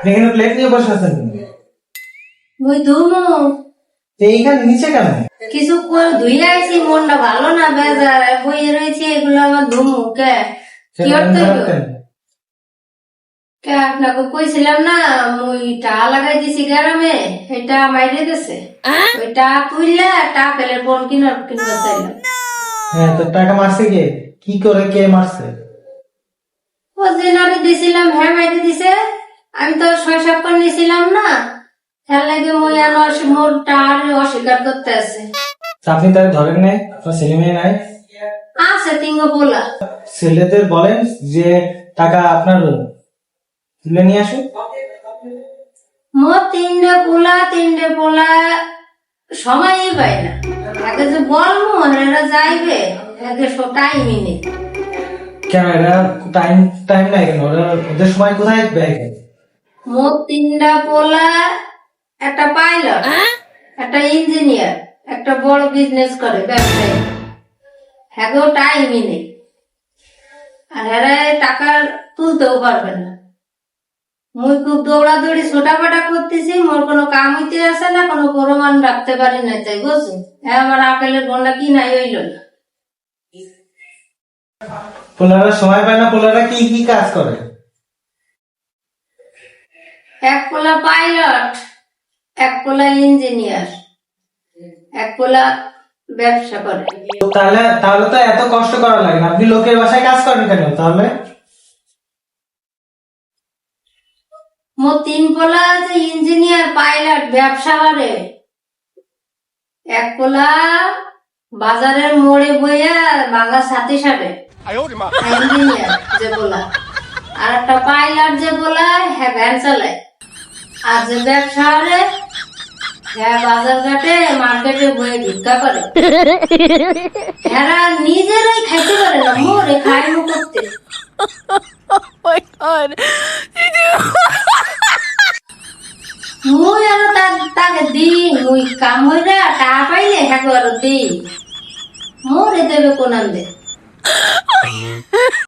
এখানে প্লেট নিয়ে বসে আছেন কেন? ওই ধুমু এইখানে নিচে কেন? কিছু করে ধুয়ে আইছি, মনটা ভালো না, বেজার বইয়ে রয়েছে, এগুলো আমার ধুমু কে কি করতে হইব? কে আপনাকে কইছিলাম না মুই টা লাগাই দিছি গ্রামে, এটা মাইরে দিছে, ওইটা তুইলা টাকেলের বোন কিনতে চাইলাম। হ্যাঁ, তো টাকা মারছে কে? কি করে কে মারছে? ও জেনারে দিছিলাম, হ্যাঁ মাইরে দিছে। আমি তো ৬-৭ করে নিছিলাম না, তার লাগে মুই আর মোর টার অস্বীকার করতে আছে। আপনি তাই ধরেন নাই? আপনার ছেলে মেয়ে নাই? আছে তিনগো বলা। ছেলেদের বলেন যে টাকা আপনার তুলে নিয়ে আসুন। মোর তিনটে পোলা সময়ই পাই না, আগে যে বলবো এরা যাইবে, আগে টাইমই নেই। কেন এরা টাইম টাইম নাই কেন? ওদের সময় কোথায় ব্যয় করে? মোর 3টা পোলা, একটা পাইলট, একটা ইঞ্জিনিয়ার, একটা বড় বিজনেস করে, ব্যবসায়ী, হ্যাঁ টাইমই নেই। আর এরা টাকা তুলতেও পারবে না। মুই খুব দৌড়াদৌড়ি ছোটাপাটা করতেছি, মোর কোনো কাম হইতে আসে না, কোনো প্রমাণ রাখতে পারি না, তাই বুঝছি। হ্যাঁ, আমার আপেলের বন্ডা কি নাই হইল না। পোলারা সময় পায় না। পোলারা কি কি কাজ করে? এক পোলা পাইলট, এক পোলা ইঞ্জিনিয়ার, এক পোলা ব্যবসা করে। তাহলে তাহলে তো এত কষ্ট করা লাগে না। আপনি লোকের বাসায় কাজ করেন কেন তাহলে? মোট 3 পোলা আছে, ইঞ্জিনিয়ার, পাইলট, ব্যবসা করে। এক পোলা বাজারের মোড়ে বইয়া বাংলা সাথে সাথে ইঞ্জিনিয়ার যে বলা, আর একটা পাইলট যে বলা, হ্যাঁ ভ্যান চালায়। আর যে ব্যবসা করে, হ্যাঁ বাজার ঘাটে মার্কেটে বইয়ে ভিক্ষা করে। এরা নিজেরাই খাইতে পারে না, মোরে খাই মু করতে। মুই আরো তাকে দি, মুই কাম হইরা টা পাইলে হ্যাঁ আরো দি, মোরে দেবে কোন আন্দে।